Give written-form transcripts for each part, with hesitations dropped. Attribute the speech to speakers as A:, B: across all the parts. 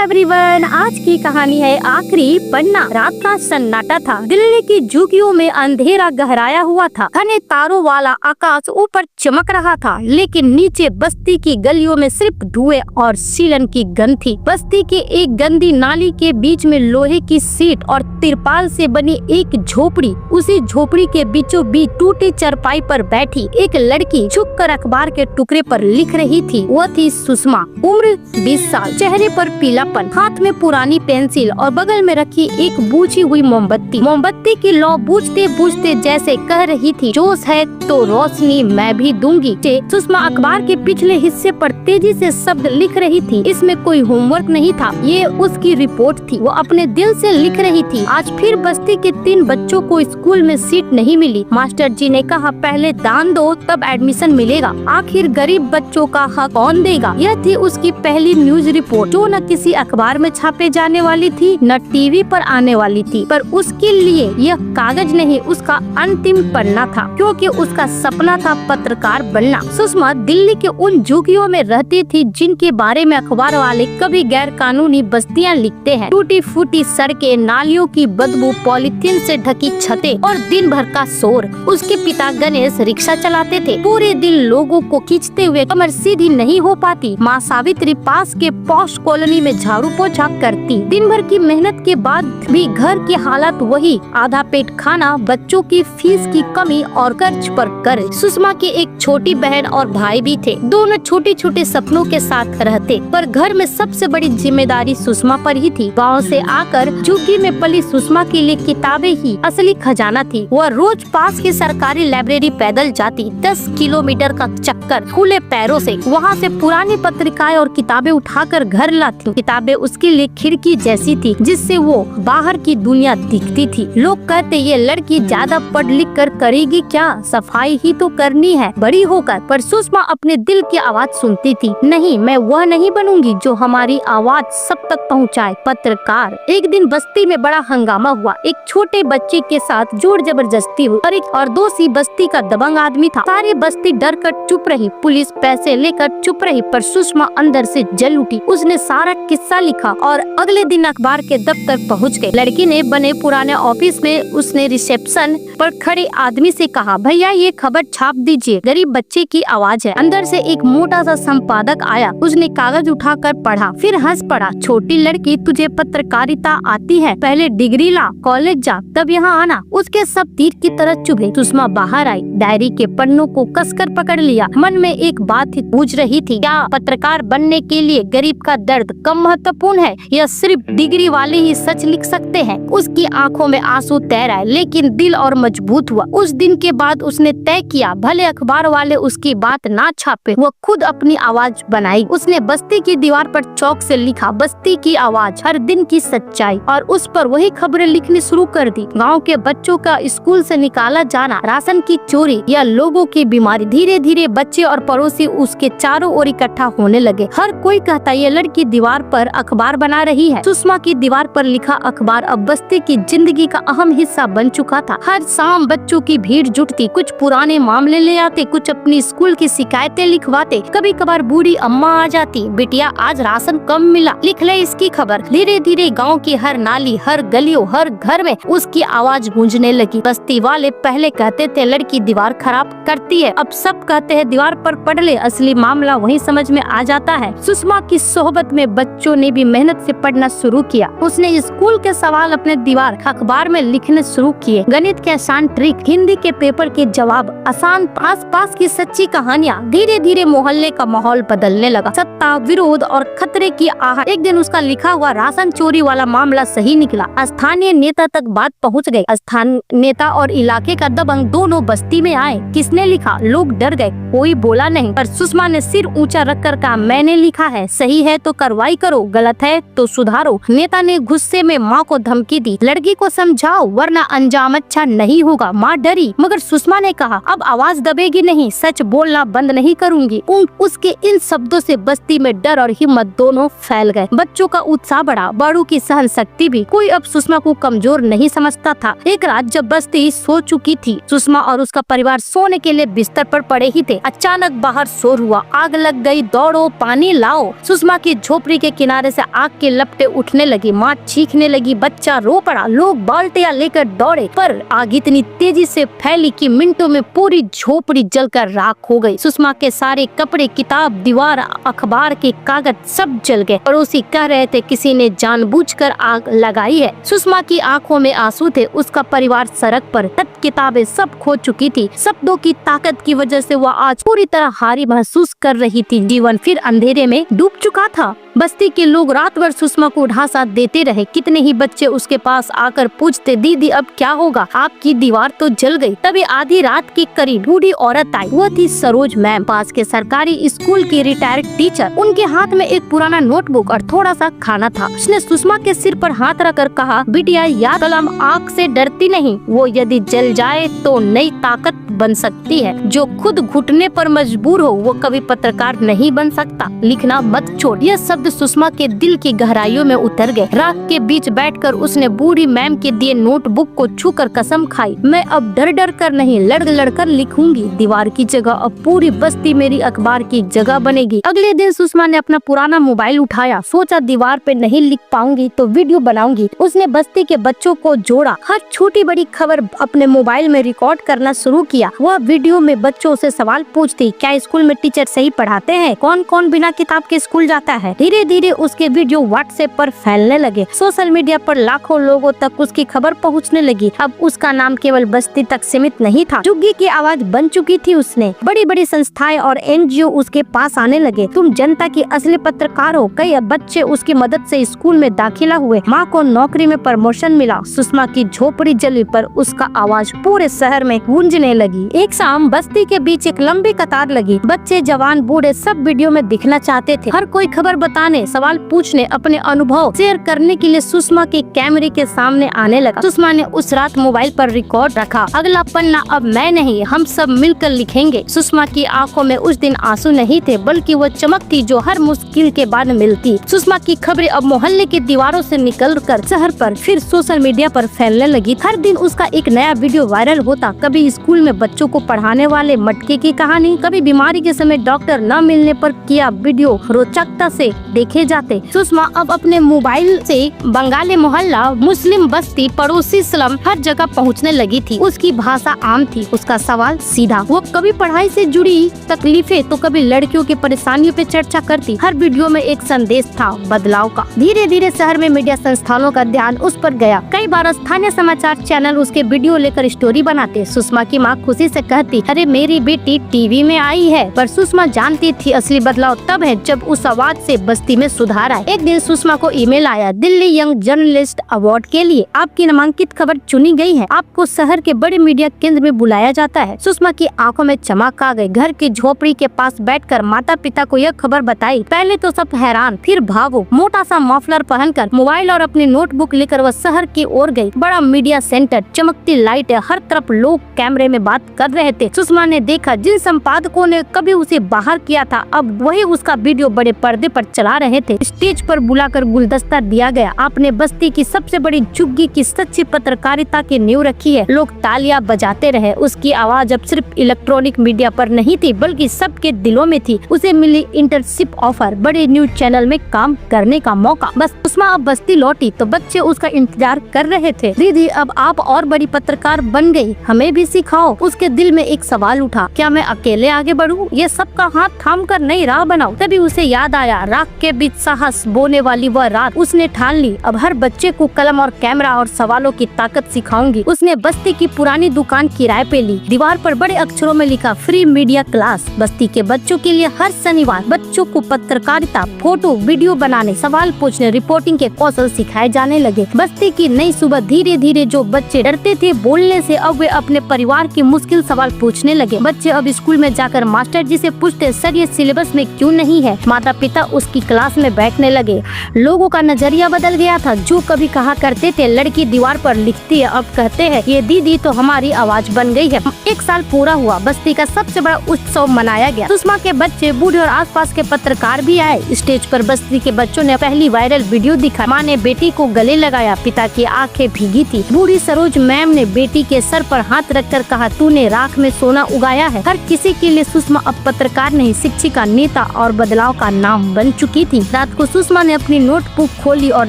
A: Everyone, आज की कहानी है आखिरी पन्ना। रात का सन्नाटा था। दिल्ली की झुग्गियों में अंधेरा गहराया हुआ था। घने तारों वाला आकाश ऊपर चमक रहा था, लेकिन नीचे बस्ती की गलियों में सिर्फ धुएं और सीलन की गंध थी। बस्ती के एक गंदी नाली के बीच में लोहे की सीट और तिरपाल से बनी एक झोपड़ी। उसी झोपड़ी के बीचों बीच टूटी चरपाई पर बैठी एक लड़की झुककर अखबार के टुकड़े पर लिख रही थी। वह थी सुषमा, उम्र 20 साल, चेहरे पर पीलापन, हाथ में पुरानी पेंसिल और बगल में रखी एक बुझी हुई मोमबत्ती। मोमबत्ती की लौ बुझते बुझते जैसे कह रही थी, जोश है तो रोशनी मैं भी दूंगी। सुषमा अखबार के पिछले हिस्से पर तेजी से शब्द लिख रही थी। इसमें कोई होमवर्क नहीं था, ये उसकी रिपोर्ट थी। वो अपने दिल से लिख रही थी। आज फिर बस्ती के 3 बच्चों को स्कूल में सीट नहीं मिली। मास्टर जी ने कहा, पहले दान दो तब एडमिशन मिलेगा। आखिर गरीब बच्चों का हक कौन देगा? यह थी उसकी पहली न्यूज रिपोर्ट, जो न किसी अखबार में छापे जाने वाली थी, न टीवी पर आने वाली थी। पर उसके लिए यह कागज नहीं, उसका अंतिम पन्ना था, क्योंकि उसका सपना था पत्रकार बनना। सुषमा दिल्ली के उन झुग्गियों में रहती थी जिनके बारे में अखबार वाले कभी गैर कानूनी बस्तियां लिखते हैं। टूटी फूटी सड़कें, नालियों की बदबू, पॉलिथीन से ढकी छतें और दिन भर का शोर। उसके पिता गणेश रिक्शा चलाते थे। पूरे दिन लोगों को खींचते हुए कमर सीधी नहीं हो पाती। माँ सावित्री पास के पॉश कॉलोनी में झाड़ू पोछा करती। दिन भर की मेहनत के बाद भी घर की हालत वही, आधा पेट खाना, बच्चों की फीस की कमी और कर्ज पर कर्ज। सुषमा की एक छोटी बहन और भाई भी थे। दोनों छोटे छोटे सपनों के साथ रहते, पर घर में सबसे बड़ी जिम्मेदारी सुषमा पर ही थी। गाँव से आकर झुग्गी में पली सुषमा के लिए किताबें ही असली खजाना थी। वह रोज पास की सरकारी लाइब्रेरी पैदल जाती, 10 किलोमीटर का चक्कर खुले पैरों से। वहाँ से पुरानी पत्रिकाएं और किताबें उठाकर घर लाती। किताबें उसके लिए खिड़की जैसी थी, जिससे वो बाहर की दुनिया दिखती थी। लोग कहते, ये लड़की ज्यादा पढ़ लिख कर करेगी क्या, सफाई ही तो करनी है बड़ी होकर। पर सुषमा अपने दिल की आवाज सुनती थी, नहीं, मैं वह नहीं बनूंगी जो हमारी आवाज सब तक पहुंचाए, पत्रकार। एक दिन बस्ती में बड़ा हंगामा हुआ। एक छोटे बच्चे के साथ जोर जबरदस्ती हुई और दोषी बस्ती का दबंग आदमी था। सारी बस्ती डर कर चुप रही, पुलिस पैसे लेकर चुप रही, पर सुषमा अंदर से जल उठी। उसने सारा किस्सा लिखा और अगले दिन अखबार के दफ्तर पहुंच गए। लड़की ने बने पुराने ऑफिस में उसने रिसेप्शन पर खड़े आदमी से कहा, भैया ये खबर छाप दीजिए, गरीब बच्चे की आवाज है। अंदर से एक मोटा सा संपादक आया। उसने कागज उठाकर पढ़ा, फिर हंस पड़ा, छोटी लड़की, तुझे पत्रकारिता आती है? पहले डिग्री ला, कॉलेज जा, तब यहाँ आना। उसके सब तीर की तरह चुभे। सुषमा बाहर आई, डायरी के पन्नों को कसकर पकड़ लिया। मन में एक बात ही पूछ रही थी, क्या पत्रकार बनने के लिए गरीब का दर्द कम महत्वपूर्ण है, या सिर्फ डिग्री वाले ही सच लिख सकते हैं? उसकी आंखों में आंसू तैर आए, लेकिन दिल और मजबूत हुआ। उस दिन के बाद उसने तय किया, भले अखबार वाले उसकी बात ना छापे, वो खुद अपनी आवाज बनाई। उसने बस्ती की दीवार पर चौक से लिखा, बस्ती की आवाज, हर दिन की सच्चाई, और उस पर वही खबरें लिखनी शुरू कर दी। गाँव के बच्चों का स्कूल से निकाला जाना, राशन की चोरी या लोगों की बीमारी। धीरे धीरे बच्चे और पड़ोसी उसके चारों ओर इकट्ठा होने लगे। हर कोई कहता, ये लड़की दीवार पर अखबार बना रही है। सुषमा की दीवार पर लिखा अखबार अब बस्ती की जिंदगी का अहम हिस्सा बन चुका था। हर शाम बच्चों की भीड़ जुटती, कुछ पुराने मामले ले आते, कुछ अपनी स्कूल की शिकायतें लिखवाते। कभी कभार बूढ़ी अम्मा आ जाती, बिटिया आज राशन कम मिला, लिख ले इसकी खबर। धीरे धीरे गाँव की हर नाली, हर गलियों, हर घर में उसकी आवाज गूंजने लगी। बस्ती वाले पहले कहते थे लड़की दीवार खराब करती है, अब सब कहते हैं दीवार पर पढ़ ले, असली मामला वहीं समझ में आ जाता है। सुषमा की सोहबत में बच्चों ने भी मेहनत से पढ़ना शुरू किया। उसने स्कूल के सवाल अपने दीवार अखबार में लिखने शुरू किए, गणित के आसान ट्रिक, हिंदी के पेपर के जवाब, आसान आस पास की सच्ची कहानियाँ। धीरे धीरे मोहल्ले का माहौल बदलने लगा। सत्ता, विरोध और खतरे की आहट। एक दिन उसका लिखा हुआ राशन चोरी वाला मामला सही निकला। स्थानीय नेता तक बात पहुँच गई। स्थानीय नेता और इलाके का दबंग दोनों बस्ती में आए। किसने लिखा? लोग डर गए, कोई बोला नहीं, पर सुषमा ने सिर ऊंचा रखकर कहा, मैंने लिखा है, सही है तो कार्रवाई करो, गलत है तो सुधारो। नेता ने गुस्से में माँ को धमकी दी, लड़की को समझाओ वरना अंजाम अच्छा नहीं होगा। माँ डरी, मगर सुषमा ने कहा, अब आवाज दबेगी नहीं, सच बोलना बंद नहीं करूंगी। उसके इन शब्दों से बस्ती में डर और हिम्मत दोनों फैल गए। बच्चों का उत्साह बढ़ा, बड़ों की सहन शक्ति भी। कोई अब सुषमा को कमजोर नहीं समझता था। एक रात जब बस्ती सो चुकी थी, सुषमा और उसका परिवार सोने के लिए बिस्तर पर पड़े ही थे, अचानक बाहर शोर हुआ, आग लग गई, दौड़ो, पानी लाओ। सुषमा की झोपड़ी के किनारे किनारे से आग के लपटें उठने लगी, माँ चीखने लगी, बच्चा रो पड़ा, लोग बाल्टियां लेकर दौड़े, पर आग इतनी तेजी से फैली कि मिनटों में पूरी झोपड़ी जलकर राख हो गई। सुषमा के सारे कपड़े, किताब, दीवार, अखबार के कागज सब जल गए। पड़ोसी कह रहे थे किसी ने जानबूझकर आग लगाई है। सुषमा की आंखों में आंसू थे। उसका परिवार सड़क पर, किताबें सब खो चुकी थी। शब्दों की ताकत की वजह से वह आज पूरी तरह हारी महसूस कर रही थी। जीवन फिर अंधेरे में डूब चुका था। बस्ती के लोग रात भर सुषमा को ढांसा देते रहे। कितने ही बच्चे उसके पास आकर पूछते, दीदी अब क्या होगा, आपकी दीवार तो जल गई। तभी आधी रात के करीब बूढ़ी औरत आई। वह थी सरोज मैम, पास के सरकारी स्कूल की रिटायर्ड टीचर। उनके हाथ में एक पुराना नोटबुक और थोड़ा सा खाना था। उसने सुषमा के सिर पर हाथ रखकर कहा, बिटिया याद कलम आग से डरती नहीं, वो यदि जल जाए तो नई ताकत बन सकती है। जो खुद घुटने पर मजबूर हो वो कभी पत्रकार नहीं बन सकता। लिखना मत छोड़। यह शब्द सुषमा के दिल की गहराइयों में उतर गए। राख के बीच बैठकर उसने बूढ़ी मैम के दिए नोटबुक को छूकर कसम खाई, मैं अब डर डर कर नहीं, लड़ लड़ कर लिखूंगी। दीवार की जगह अब पूरी बस्ती मेरी अखबार की जगह बनेगी। अगले दिन सुषमा ने अपना पुराना मोबाइल उठाया। सोचा दीवार पे नहीं लिख पाऊंगी तो वीडियो बनाऊंगी। उसने बस्ती के बच्चों को जोड़ा, हर छोटी बड़ी खबर अपने मोबाइल में रिकॉर्ड करना शुरू किया। वह वीडियो में बच्चों से सवाल पूछती, क्या स्कूल में टीचर सही पढ़ाते हैं, कौन कौन बिना किताब के स्कूल जाता है। धीरे धीरे उसके वीडियो व्हाट्सएप पर फैलने लगे। सोशल मीडिया पर लाखों लोगों तक उसकी खबर पहुंचने लगी। अब उसका नाम केवल बस्ती तक सीमित नहीं था, झुग्गी की आवाज बन चुकी थी। उसने बड़ी बड़ी संस्थाएं और एनजीओ उसके पास आने लगे। तुम जनता की असली पत्रकार हो। कई बच्चे उसकी मदद से स्कूल में दाखिला हुए। माँ को नौकरी में प्रमोशन मिला। सुषमा की झोपड़ी जली पर उसका आवाज पूरे शहर में गूंजने लगी। एक शाम बस्ती के बीच एक लंबी कतार लगी। बच्चे, जवान, बूढ़े सब वीडियो में दिखना चाहते थे। हर कोई खबर बताने, सवाल पूछने, अपने अनुभव शेयर करने के लिए सुषमा के कैमरे के सामने आने लगा। सुषमा ने उस रात मोबाइल पर रिकॉर्ड रखा, अगला पन्ना अब मैं नहीं, हम सब मिलकर लिखेंगे। सुषमा की आंखों में उस दिन आंसू नहीं थे, बल्कि वो चमक थी जो हर मुश्किल के बाद मिलती। सुषमा की खबरें अब मोहल्ले की दीवारों से निकलकर शहर पर, फिर सोशल मीडिया पर फैलने लगी। हर दिन उसका एक नया वीडियो वायरल होता। कभी स्कूल में बच्चों को पढ़ाने वाले मटके की कहानी, कभी बीमारी के समय डॉक्टर न मिलने पर किया वीडियो रोचकता से देखे जाते। सुषमा अब अपने मोबाइल से बंगाली मोहल्ला, मुस्लिम बस्ती, पड़ोसी स्लम हर जगह पहुंचने लगी थी। उसकी भाषा आम थी, उसका सवाल सीधा। वो कभी पढ़ाई से जुड़ी तकलीफें तो कभी लड़कियों की परेशानियों पे चर्चा करती। हर वीडियो में एक संदेश था बदलाव का। धीरे धीरे शहर में मीडिया संस्थानों का ध्यान उस पर गया। कई बार स्थानीय समाचार चैनल उसके वीडियो लेकर स्टोरी बनाते। सुषमा की माँ खुशी से कहती, अरे मेरी बेटी टीवी में आई है। पर सुषमा जानती थी असली बदलाव तब है जब उस आवाज से बस्ती में सुधार आए। एक दिन सुषमा को ईमेल आया, दिल्ली यंग जर्नलिस्ट अवार्ड के लिए आपकी नामांकित खबर चुनी गई है, आपको शहर के बड़े मीडिया केंद्र में बुलाया जाता है। सुषमा की आंखों में चमक आ गई। घर की झोपड़ी के पास बैठकर माता पिता को यह खबर बताई। पहले तो सब हैरान, फिर भावुक। मोटा सा मफलर पहनकर, मोबाइल और अपनी नोटबुक लेकर वह शहर की ओर गई। बड़ा मीडिया सेंटर, चमकती लाइटें, हर तरफ लोग कैमरे में बात कर रहे थे। सुषमा ने देखा जिन संपादकों ने कभी उसे बाहर किया था, अब वही उसका वीडियो बड़े पर्दे पर चला रहे थे। स्टेज पर बुलाकर गुलदस्ता दिया गया। आपने बस्ती की सबसे बड़ी झुग्गी की सच्ची पत्रकारिता की नींव रखी है। लोग तालियां बजाते रहे। उसकी आवाज अब सिर्फ इलेक्ट्रॉनिक मीडिया पर नहीं थी, बल्कि सबके दिलों में थी। उसे मिली इंटर्नशिप ऑफर, बड़े न्यूज चैनल में काम करने का मौका। बस सुषमा अब बस्ती लौटी तो बच्चे उसका इंतजार कर रहे थे। दीदी अब आप और बड़ी पत्रकार बन गई, हमें भी सिखाओ। उसके दिल में एक सवाल उठा, क्या मैं अकेले आगे बढ़ूं? ये सबका हाथ थाम कर नई राह बनाऊं? तभी उसे याद आया, राख के बीच साहस बोने वाली वह रात। उसने ठान ली, अब हर बच्चे को कलम और कैमरा और सवालों की ताकत सिखाऊंगी। उसने बस्ती की पुरानी दुकान किराए पे ली। दीवार पर बड़े अक्षरों में लिखा, फ्री मीडिया क्लास। बस्ती के बच्चों के लिए हर शनिवार बच्चों को पत्रकारिता, फोटो, वीडियो बनाने, सवाल पूछने, रिपोर्टिंग के कौशल सिखाए जाने लगे। बस्ती की नई सुबह। धीरे धीरे जो बच्चे डरते थे बोलने से, अब वे अपने परिवार की मुश्किल सवाल पूछने लगे। बच्चे अब स्कूल में जाकर मास्टर जी से पूछते, सर ये सिलेबस में क्यों नहीं है? माता पिता उसकी क्लास में बैठने लगे। लोगों का नजरिया बदल गया था। जो कभी कहा करते थे लड़की दीवार पर लिखती है, अब कहते हैं ये दीदी तो हमारी आवाज बन गई है। एक साल पूरा हुआ। बस्ती का सबसे बड़ा उत्सव मनाया गया। सुषमा के बच्चे, बूढ़े और आसपास के पत्रकार भी आए। स्टेज पर बस्ती के बच्चों ने पहली वायरल वीडियो दिखा। माँ ने बेटी को गले लगाया, पिता की आंखें भीगी थी। बूढ़ी सरोज मैम ने बेटी के सर पर हाथ रखकर कहा, तूने राख में सोना उगाया है। हर किसी के लिए सुषमा अब पत्रकार नहीं, शिक्षिका, नेता और बदलाव का नाम बन चुकी रही थी। रात को सुषमा ने अपनी नोटबुक खोली और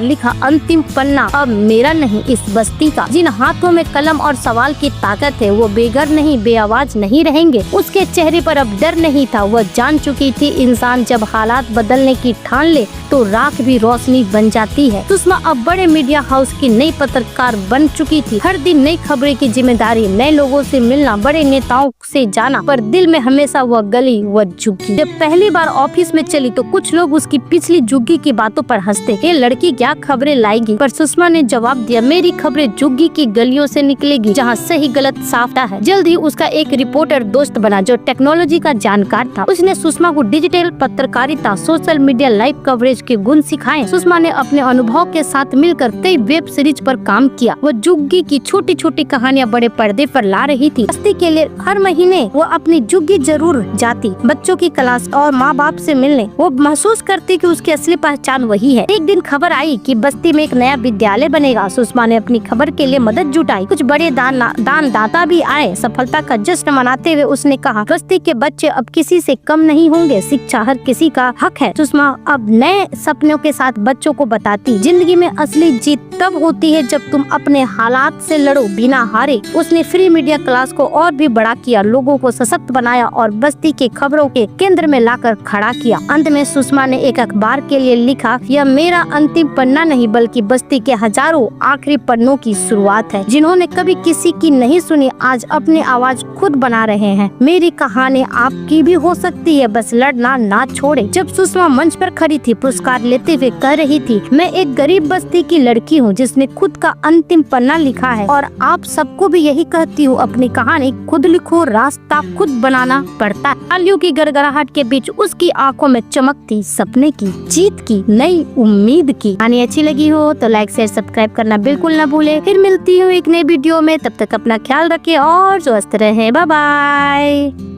A: लिखा, अंतिम पन्ना अब मेरा नहीं, इस बस्ती का। जिन हाथों में कलम और सवाल की ताकत है वो बेघर नहीं, बेआवाज नहीं रहेंगे। उसके चेहरे पर अब डर नहीं था, वह जान चुकी थी इंसान जब हालात बदलने की ठान ले तो राख भी रोशनी बन जाती है। सुषमा अब बड़े मीडिया हाउस की नई पत्रकार बन चुकी थी। हर दिन नई खबरें की जिम्मेदारी, नए लोगों से मिलना, बड़े नेताओं से जाना, पर दिल में हमेशा वह गली, वह झुग्गी। जब पहली बार ऑफिस में चली तो कुछ लोग उसकी पिछली झुग्गी की बातों पर हंसते, ये लड़की क्या खबरें लाएगी, पर सुषमा ने जवाब दिया, मेरी खबरें झुग्गी की गलियों से निकलेगी जहाँ सही गलत साफ है। जल्द ही उसका एक रिपोर्टर दोस्त बना जो टेक्नोलॉजी का जानकार था। उसने सुषमा को डिजिटल पत्रकारिता, सोशल मीडिया, लाइव कवरेज के गुण सिखाए। सुषमा ने अपने अनुभव के साथ मिलकर कई वेब सीरीज पर काम किया। वो झुग्गी की छोटी छोटी कहानियां बड़े पर्दे पर ला रही थी। बस्ती के लिए हर महीने वो अपनी झुग्गी जरूर जाती, बच्चों की क्लास और माँ बाप से मिलने। वो महसूस करती कि उसकी असली पहचान वही है। एक दिन खबर आई कि बस्ती में एक नया विद्यालय बनेगा। सुषमा ने अपनी खबर के लिए मदद जुटाई, कुछ बड़े दानदाता भी आए। सफलता का जश्न मनाते हुए उसने कहा, बस्ती के बच्चे अब किसी से कम नहीं होंगे, शिक्षा हर किसी का हक है। सुषमा अब नए सपनों के साथ बच्चों को बताती, जिंदगी में असली जीत तब होती है जब तुम अपने हालात से लड़ो बिना हारे। उसने फ्री मीडिया क्लास को और भी बड़ा किया, लोगों को सशक्त बनाया और बस्ती के खबरों के केंद्र में लाकर खड़ा किया। अंत में सुषमा ने एक अखबार के लिए लिखा, यह मेरा अंतिम पन्ना नहीं बल्कि बस्ती के हजारों आखिरी पन्नों की शुरुआत है। जिन्होंने कभी किसी की नहीं सुनी आज अपनी आवाज खुद बना रहे हैं। मेरी कहानी आपकी भी हो सकती है, बस लड़ना ना छोड़े। जब सुषमा मंच पर खड़ी थी पुरस्कार लेते हुए कह रही थी, मैं एक गरीब बस्ती की लड़की हूँ जिसने खुद का अंतिम पन्ना लिखा है और आप सबको भी यही कहती हूँ, अपनी कहानी खुद लिखो, रास्ता खुद बनाना पड़ता है। तालियों की गड़गड़ाहट के बीच उसकी आंखों में चमक थी, सपने की, जीत की, नई उम्मीद की। कहानी अच्छी लगी हो तो लाइक शेयर सब्सक्राइब करना बिल्कुल न भूले। फिर मिलती हूँ एक नई वीडियो में, तब तक अपना ख्याल रखें और स्वस्थ रहें। Bye bye.